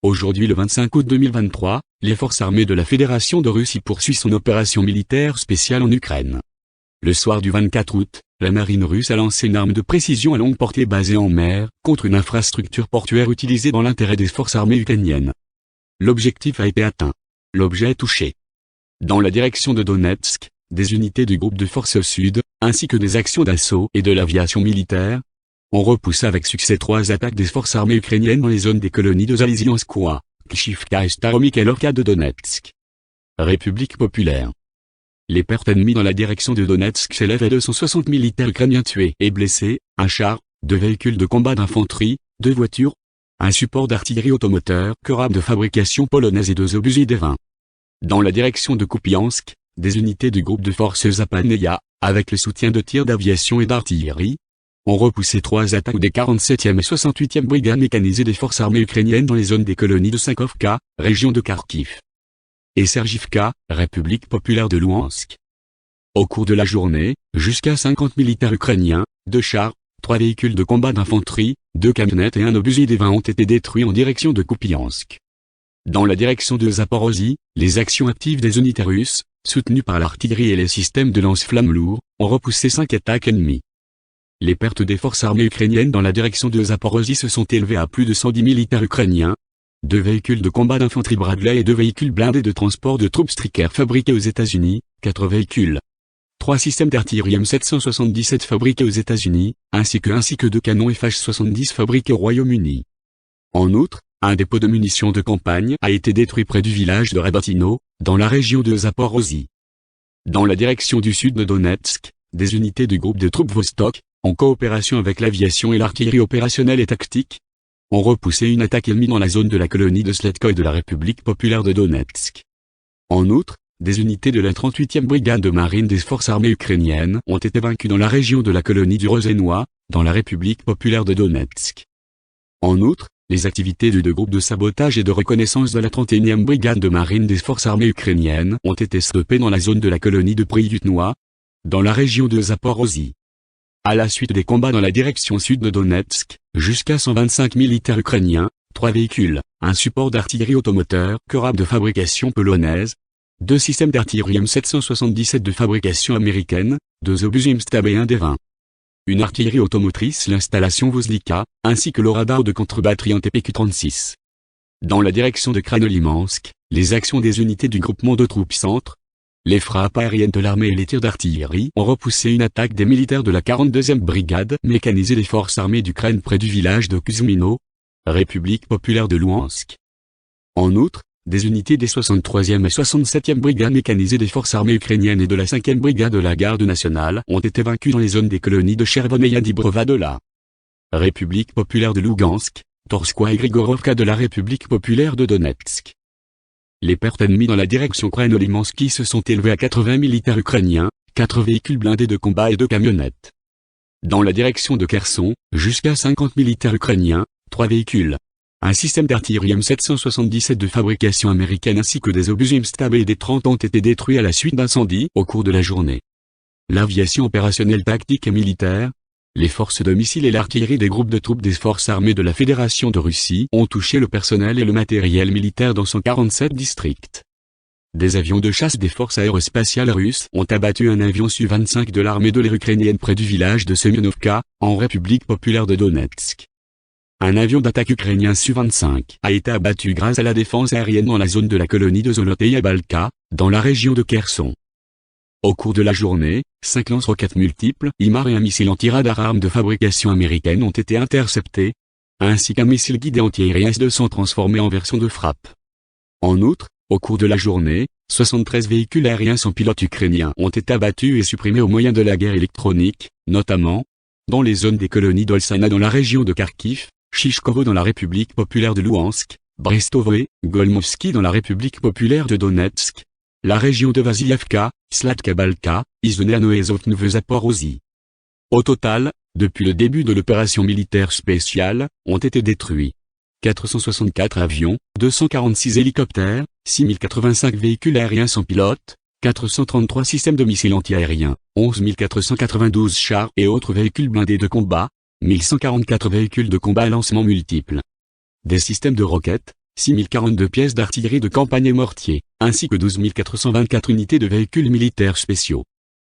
Aujourd'hui le 25 août 2023, les forces armées de la Fédération de Russie poursuivent son opération militaire spéciale en Ukraine. Le soir du 24 août, la marine russe a lancé une arme de précision à longue portée basée en mer, contre une infrastructure portuaire utilisée dans l'intérêt des forces armées ukrainiennes. L'objectif a été atteint. L'objet est touché. Dans la direction de Donetsk, des unités du groupe de forces au sud, ainsi que des actions d'assaut et de l'aviation militaire, ont repoussé avec succès 3 attaques des forces armées ukrainiennes dans les zones des colonies de Zalizianskoye, Klishivka et Staromykhaïlovka de Donetsk. République populaire. Les pertes ennemies dans la direction de Donetsk s'élèvent à 260 militaires ukrainiens tués et blessés, un char, 2 véhicules de combat d'infanterie, 2 voitures, un support d'artillerie automoteur, Korab de fabrication polonaise et 2 obusiers D-20. Dans la direction de Kupiansk, des unités du groupe de forces Zapadneia, avec le soutien de tirs d'aviation et d'artillerie, ont repoussé 3 attaques des 47e et 68e brigades mécanisées des forces armées ukrainiennes dans les zones des colonies de Sankovka, région de Kharkiv, et Sergivka, République populaire de Louhansk. Au cours de la journée, jusqu'à 50 militaires ukrainiens, 2 chars, 3 véhicules de combat d'infanterie, 2 camionnettes et un obusier D-20 ont été détruits en direction de Kupiansk. Dans la direction de Zaporozhye, les actions actives des unités russes, soutenues par l'artillerie et les systèmes de lance-flammes lourds, ont repoussé 5 attaques ennemies. Les pertes des forces armées ukrainiennes dans la direction de Zaporozhye se sont élevées à plus de 110 militaires ukrainiens, 2 véhicules de combat d'infanterie Bradley et 2 véhicules blindés de transport de troupes Stryker fabriqués aux États-Unis, 4 véhicules, 3 systèmes d'artillerie M777 fabriqués aux États-Unis, ainsi que 2 canons FH-70 fabriqués au Royaume-Uni. En outre, un dépôt de munitions de campagne a été détruit près du village de Rebatino, dans la région de Zaporozhye. Dans la direction du sud de Donetsk, des unités du groupe de troupes Vostok, en coopération avec l'aviation et l'artillerie opérationnelle et tactique, ont repoussé une attaque ennemie dans la zone de la colonie de Sletkoï de la République populaire de Donetsk. En outre, des unités de la 38e brigade de marine des forces armées ukrainiennes ont été vaincues dans la région de la colonie du Rosenois, dans la République populaire de Donetsk. En outre, les activités du 2 groupes de sabotage et de reconnaissance de la 31e brigade de marine des forces armées ukrainiennes ont été stoppées dans la zone de la colonie de Priutnoye, dans la région de Zaporozhye. À la suite des combats dans la direction sud de Donetsk, jusqu'à 125 militaires ukrainiens, 3 véhicules, un support d'artillerie automoteur Korab de fabrication polonaise, 2 systèmes d'artillerie M777 de fabrication américaine, 2 obusiers Mstab et un D-20. Une artillerie automotrice l'installation Vozlika, ainsi que le radar de contre-batterie en TPQ-36. Dans la direction de Kranolimansk, les actions des unités du groupement de troupes centre, les frappes aériennes de l'armée et les tirs d'artillerie ont repoussé une attaque des militaires de la 42e brigade mécanisée des forces armées d'Ukraine près du village de Kuzmino, République populaire de Louhansk. En outre, des unités des 63e et 67e brigades mécanisées des forces armées ukrainiennes et de la 5e brigade de la garde nationale ont été vaincues dans les zones des colonies de Chervon et Yadibrova de la République populaire de Lugansk, Torskoye et Grigorovka de la République populaire de Donetsk. Les pertes ennemies dans la direction Kranolimansky se sont élevées à 80 militaires ukrainiens, 4 véhicules blindés de combat et 2 camionnettes. Dans la direction de Kherson, jusqu'à 50 militaires ukrainiens, 3 véhicules, un système d'artillerie M777 de fabrication américaine ainsi que des obusiers Mstab et des 30 ont été détruits à la suite d'incendies au cours de la journée. L'aviation opérationnelle tactique et militaire, les forces de missiles et l'artillerie des groupes de troupes des forces armées de la Fédération de Russie ont touché le personnel et le matériel militaire dans 147 districts. Des avions de chasse des forces aérospatiales russes ont abattu un avion Su-25 de l'armée de l'air ukrainienne près du village de Semyonovka, en République populaire de Donetsk. Un avion d'attaque ukrainien Su-25 a été abattu grâce à la défense aérienne dans la zone de la colonie de Zoloteïa Balka, dans la région de Kherson. Au cours de la journée, 5 lance-roquettes multiples, HIMARS et un missile anti-radar arme de fabrication américaine ont été interceptés, ainsi qu'un missile guidé anti-aérien S-200 transformé en version de frappe. En outre, au cours de la journée, 73 véhicules aériens sans pilote ukrainiens ont été abattus et supprimés au moyen de la guerre électronique, notamment dans les zones des colonies d'Olsana dans la région de Kharkiv, Chichkovo dans la République populaire de Louhansk, Brestovo et Golmovski dans la République populaire de Donetsk, la région de Vasilevka, Slatka Balka, Izoniano et Zaporozhye. Au total, depuis le début de l'opération militaire spéciale, ont été détruits 464 avions, 246 hélicoptères, 6085 véhicules aériens sans pilote, 433 systèmes de missiles antiaériens, 11 492 chars et autres véhicules blindés de combat, 1144 véhicules de combat à lancement multiple. Des systèmes de roquettes, 6042 pièces d'artillerie de campagne et mortiers, ainsi que 12 424 unités de véhicules militaires spéciaux.